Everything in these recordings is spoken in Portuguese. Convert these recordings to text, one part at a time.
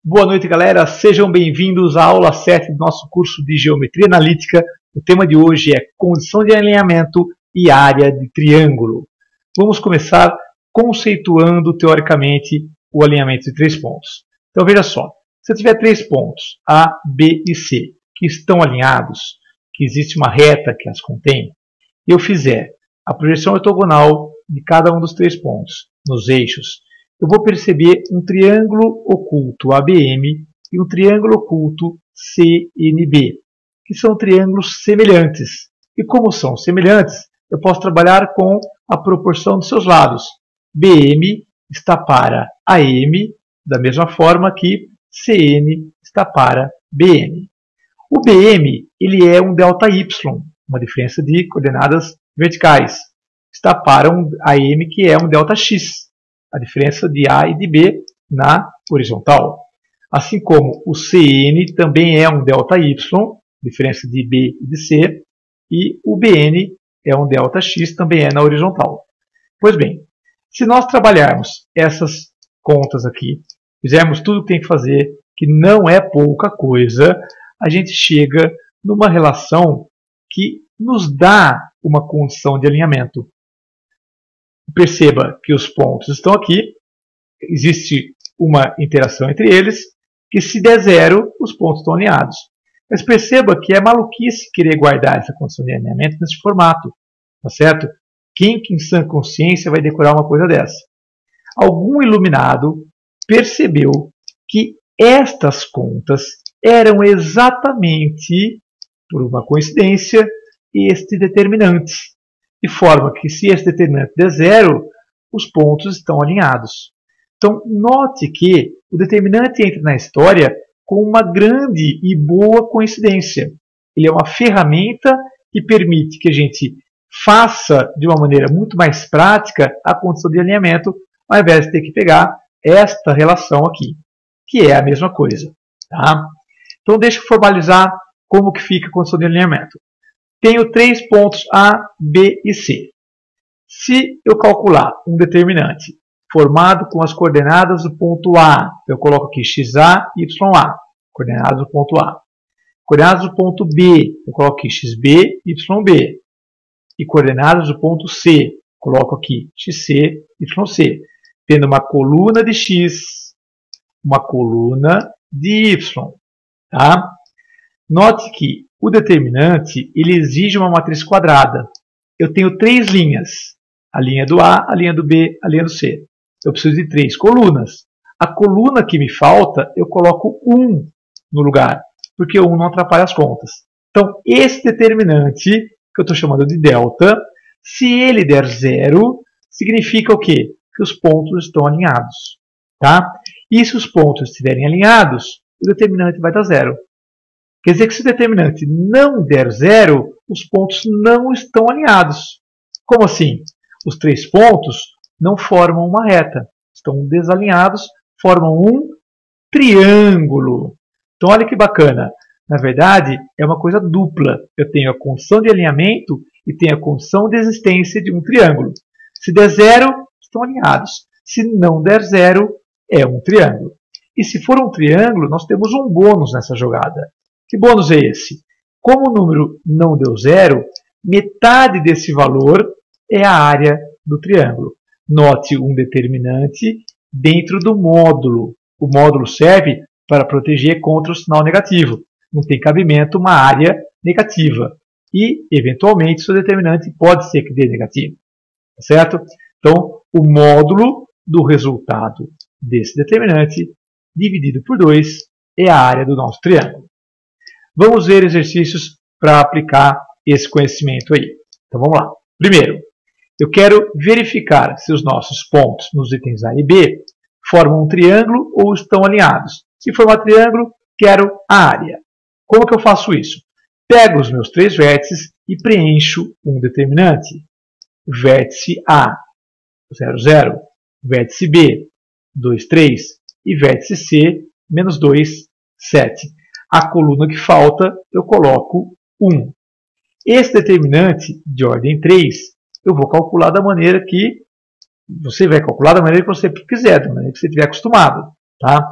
Boa noite, galera. Sejam bem-vindos à aula 7 do nosso curso de Geometria Analítica. O tema de hoje é condição de alinhamento e área de triângulo. Vamos começar conceituando teoricamente o alinhamento de três pontos. Então veja só, se eu tiver três pontos, A, B e C, que estão alinhados, que existe uma reta que as contém, e eu fizer a projeção ortogonal de cada um dos três pontos nos eixos, eu vou perceber um triângulo oculto ABM e um triângulo oculto CNB, que são triângulos semelhantes. E como são semelhantes, eu posso trabalhar com a proporção dos seus lados. BM está para AM, da mesma forma que CN está para BN. O BM ele é um ΔY, uma diferença de coordenadas verticais. Está para um AM, que é um ΔX. A diferença de A e de B na horizontal. Assim como o CN também é um ΔY, diferença de B e de C, e o BN é um ΔX, também é na horizontal. Pois bem, se nós trabalharmos essas contas aqui, fizermos tudo o que tem que fazer, que não é pouca coisa, a gente chega numa relação que nos dá uma condição de alinhamento. Perceba que os pontos estão aqui, existe uma interação entre eles, que se der zero, os pontos estão alinhados. Mas perceba que é maluquice querer guardar essa condição de alinhamento nesse formato, tá certo? Quem que em sã consciência vai decorar uma coisa dessa? Algum iluminado percebeu que estas contas eram exatamente, por uma coincidência, este determinante. De forma que, se esse determinante der zero, os pontos estão alinhados. Então, note que o determinante entra na história com uma grande e boa coincidência. Ele é uma ferramenta que permite que a gente faça de uma maneira muito mais prática a condição de alinhamento, ao invés de ter que pegar esta relação aqui, que é a mesma coisa. Tá? Então, deixa eu formalizar como que fica a condição de alinhamento. Tenho três pontos A, B e C. Se eu calcular um determinante formado com as coordenadas do ponto A, eu coloco aqui XA, YA, coordenadas do ponto A. Coordenadas do ponto B, eu coloco aqui XB, YB. E coordenadas do ponto C, coloco aqui XC, YC. Tendo uma coluna de X, uma coluna de Y. Tá? Note que o determinante ele exige uma matriz quadrada. Eu tenho três linhas. A linha do A, a linha do B, a linha do C. Eu preciso de três colunas. A coluna que me falta, eu coloco 1 no lugar, porque 1 não atrapalha as contas. Então, esse determinante, que eu estou chamando de delta, se ele der zero, significa o quê? Que os pontos estão alinhados. Tá? E se os pontos estiverem alinhados, o determinante vai dar zero. Quer dizer que se o determinante não der zero, os pontos não estão alinhados. Como assim? Os três pontos não formam uma reta. Estão desalinhados, formam um triângulo. Então olha que bacana. Na verdade, é uma coisa dupla. Eu tenho a condição de alinhamento e tenho a condição de existência de um triângulo. Se der zero, estão alinhados. Se não der zero, é um triângulo. E se for um triângulo, nós temos um bônus nessa jogada. Que bônus é esse? Como o número não deu zero, metade desse valor é a área do triângulo. Note um determinante dentro do módulo. O módulo serve para proteger contra o sinal negativo. Não tem cabimento uma área negativa. E, eventualmente, seu determinante pode ser que dê negativo. Certo? Então, o módulo do resultado desse determinante, dividido por 2, é a área do nosso triângulo. Vamos ver exercícios para aplicar esse conhecimento aí. Então vamos lá. Primeiro, eu quero verificar se os nossos pontos nos itens A e B formam um triângulo ou estão alinhados. Se formar triângulo, quero a área. Como que eu faço isso? Pego os meus três vértices e preencho um determinante. Vértice A, 0, 0. Vértice B, 2, 3. E vértice C, menos 2, 7. A coluna que falta, eu coloco 1. Esse determinante de ordem 3, eu vou calcular da maneira que você vai calcular da maneira que você quiser, da maneira que você estiver acostumado. Tá?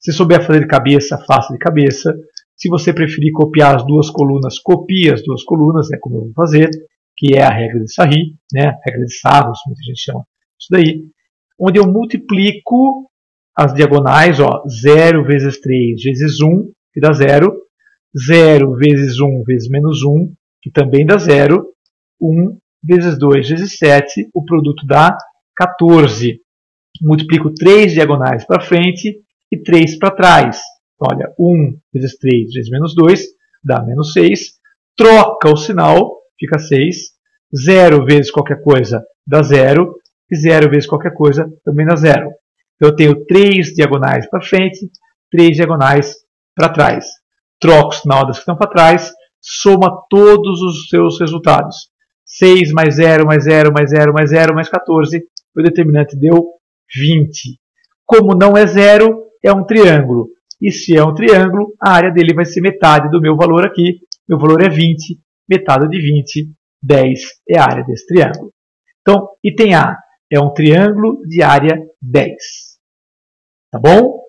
Se souber fazer de cabeça, faça de cabeça. Se você preferir copiar as duas colunas, copie as duas colunas, né, como eu vou fazer, que é a regra de Sarri, né, regra de Sarros, muita gente chama isso daí, onde eu multiplico as diagonais, ó, 0 vezes 3 vezes 1, que dá 0, 0 vezes 1 vezes menos 1, que também dá 0, 1 vezes 2 vezes 7, o produto dá 14. Multiplico 3 diagonais para frente e 3 para trás. Então, olha, 1 vezes 3 vezes menos 2 dá menos 6. Troca o sinal, fica 6. 0 vezes qualquer coisa dá 0. E 0 vezes qualquer coisa também dá 0. Então, eu tenho 3 diagonais para frente, 3 diagonais para trás. Troca o sinal das que estão para trás, soma todos os seus resultados. 6 mais 0, mais 0, mais 0, mais 0, mais 14. O determinante deu 20. Como não é 0, é um triângulo. E se é um triângulo, a área dele vai ser metade do meu valor aqui. Meu valor é 20, metade de 20, 10 é a área desse triângulo. Então, item A é um triângulo de área 10. Tá bom?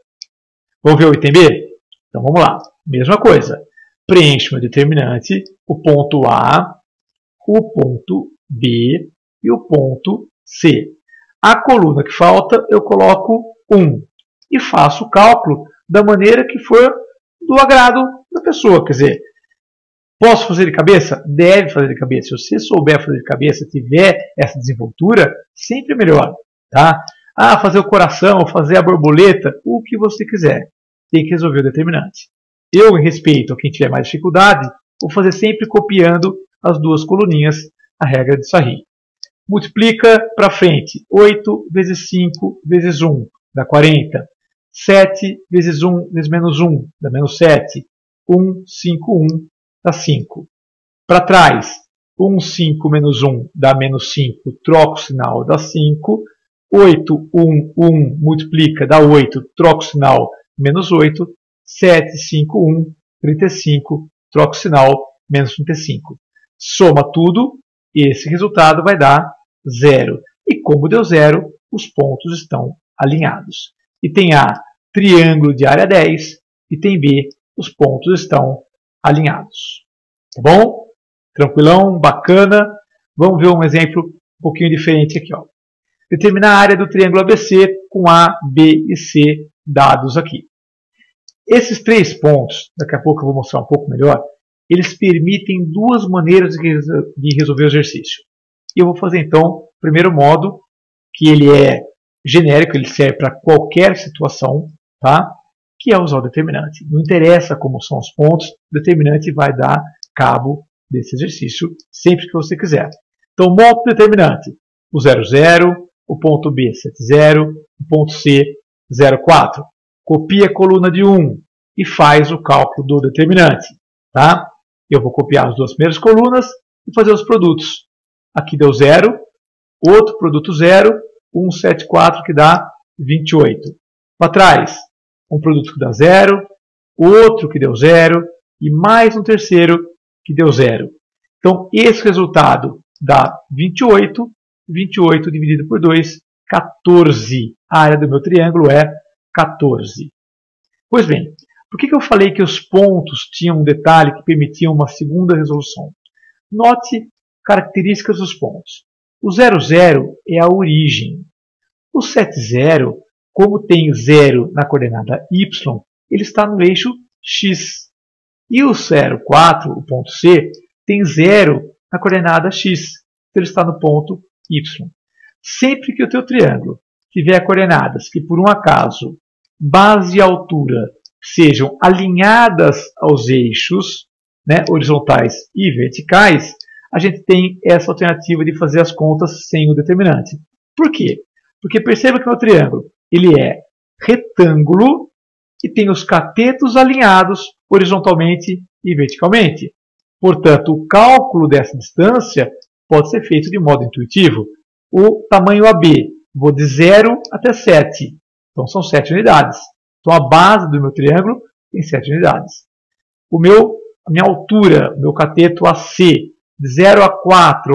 Vamos ver o item B? Então vamos lá. Mesma coisa. Preencho meu determinante, o ponto A, o ponto B e o ponto C. A coluna que falta, eu coloco 1 e faço o cálculo da maneira que for do agrado da pessoa. Quer dizer, posso fazer de cabeça? Deve fazer de cabeça. Se você souber fazer de cabeça, tiver essa desenvoltura, sempre melhor. Tá? Ah, fazer o coração, fazer a borboleta, o que você quiser. Tem que resolver o determinante. Eu, em respeito a quem tiver mais dificuldade, vou fazer sempre copiando as duas coluninhas, a regra de Sarri. Multiplica para frente. 8 vezes 5 vezes 1 dá 40. 7 vezes 1 vezes menos 1 dá menos 7. 1, 5, 1 dá 5. Para trás, 1, 5 menos 1 dá menos 5. Troco o sinal, dá 5. 8, 1, 1 multiplica, dá 8. Troco o sinal, menos 8. 7, 5, 1, 35. Troco o sinal, menos 35. Soma tudo, e esse resultado vai dar 0. E como deu 0, os pontos estão alinhados. Item A, triângulo de área 10. Item B, os pontos estão alinhados. Tá bom? Tranquilão, bacana. Vamos ver um exemplo um pouquinho diferente aqui. Ó. Determinar a área do triângulo ABC com A, B e C dados aqui. Esses 3 pontos, daqui a pouco eu vou mostrar um pouco melhor, eles permitem duas maneiras de resolver o exercício. E eu vou fazer então o primeiro modo, que ele é genérico, ele serve para qualquer situação, tá? Que é usar o determinante. Não interessa como são os pontos, o determinante vai dar cabo desse exercício sempre que você quiser. Então, monta o determinante. O 0, 0, o ponto B, 7, 0, o ponto C, 0, 4. Copia a coluna de 1 e faz o cálculo do determinante. Tá? Eu vou copiar as duas primeiras colunas e fazer os produtos. Aqui deu 0, outro produto 0, 1, 7, 4, que dá 28. Para trás, um produto que dá 0, outro que deu 0 e mais um terceiro que deu 0. Então, esse resultado dá 28, 28 dividido por 2, 14. A área do meu triângulo é 14. Pois bem, por que eu falei que os pontos tinham um detalhe que permitia uma segunda resolução? Note características dos pontos. O 0, 0 é a origem. O 7, 0, como tem 0 na coordenada y, ele está no eixo x. E o 0, 4, o ponto C, tem 0 na coordenada x. Então ele está no ponto y. Sempre que o teu triângulo tiver coordenadas que, por um acaso, base e altura sejam alinhadas aos eixos, né, horizontais e verticais, a gente tem essa alternativa de fazer as contas sem o determinante. Por quê? Porque perceba que o meu triângulo ele é retângulo e tem os catetos alinhados horizontalmente e verticalmente. Portanto, o cálculo dessa distância pode ser feito de modo intuitivo. O tamanho AB, vou de 0 até 7. Então, são 7 unidades. Então, a base do meu triângulo tem 7 unidades. A minha altura, o meu cateto AC, de 0 a 4,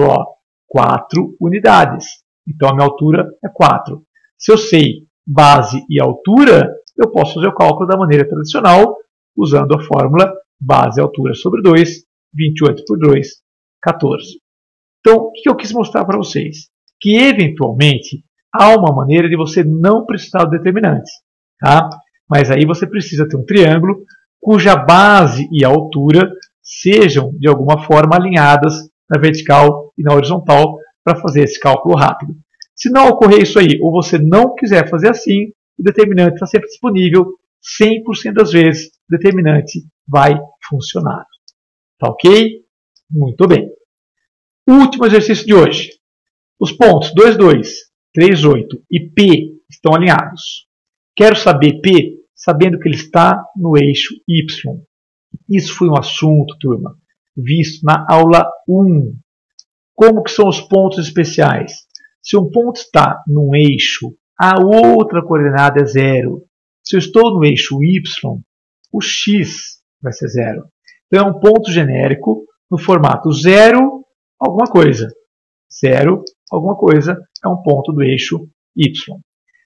4 unidades. Então, a minha altura é 4. Se eu sei base e altura, eu posso fazer o cálculo da maneira tradicional, usando a fórmula base altura sobre 2, 28 por 2, 14. Então, o que eu quis mostrar para vocês? Que, eventualmente, há uma maneira de você não precisar do determinante. Tá? Mas aí você precisa ter um triângulo cuja base e altura sejam, de alguma forma, alinhadas na vertical e na horizontal para fazer esse cálculo rápido. Se não ocorrer isso aí, ou você não quiser fazer assim, o determinante está sempre disponível, 100% das vezes o determinante vai funcionar. Tá ok? Muito bem. Último exercício de hoje. Os pontos 2, 2, 3, 8 e P estão alinhados. Quero saber P sabendo que ele está no eixo Y. Isso foi um assunto, turma, visto na aula 1. Como que são os pontos especiais? Se um ponto está num eixo, a outra coordenada é 0. Se eu estou no eixo Y, o X vai ser 0. Então é um ponto genérico no formato 0, alguma coisa. 0, alguma coisa, é um ponto do eixo Y.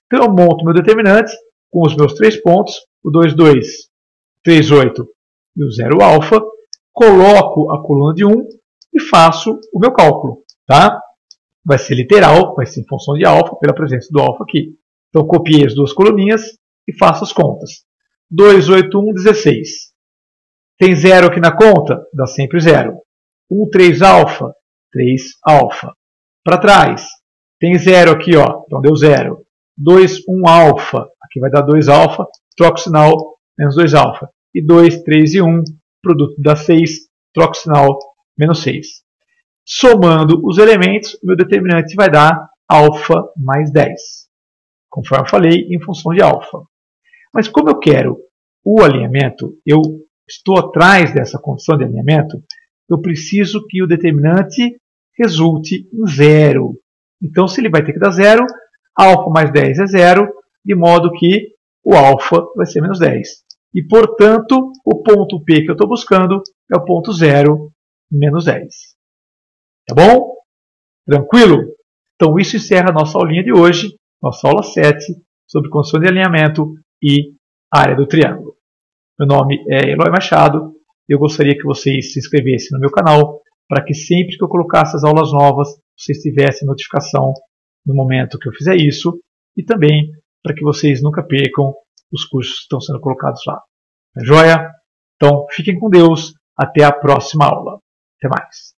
Então eu monto meu determinante com os meus 3 pontos, o 2, 2, 3, 8 e o 0 alfa, coloco a coluna de 1 e faço o meu cálculo. Tá? Vai ser literal, vai ser em função de alfa, pela presença do alfa aqui. Então copiei as duas coluninhas e faço as contas. 2, 8, 1, 16. Tem 0 aqui na conta? Dá sempre 0. 1, 3 alfa, 3 alfa. Para trás, tem 0 aqui, ó, então deu 0. 2, 1 alfa, aqui vai dar 2 alfa, troco o sinal, menos 2 alfa. E 2, 3 e 1, produto dá 6, troco o sinal, menos 6. Somando os elementos, meu determinante vai dar alfa mais 10. Conforme eu falei, em função de alfa. Mas como eu quero o alinhamento, eu estou atrás dessa condição de alinhamento, eu preciso que o determinante resulte em 0. Então, se ele vai ter que dar 0, alfa mais 10 é 0, de modo que o alfa vai ser menos 10. E, portanto, o ponto P que eu estou buscando é o ponto 0, menos 10. Tá bom? Tranquilo? Então, isso encerra a nossa aulinha de hoje, nossa aula 7, sobre condição de alinhamento e área do triângulo. Meu nome é Eloy Machado. Eu gostaria que vocês se inscrevessem no meu canal para que sempre que eu colocasse as aulas novas, vocês tivessem notificação no momento que eu fizer isso e também para que vocês nunca percam os cursos que estão sendo colocados lá. Tá joia? Então, fiquem com Deus. Até a próxima aula. Até mais.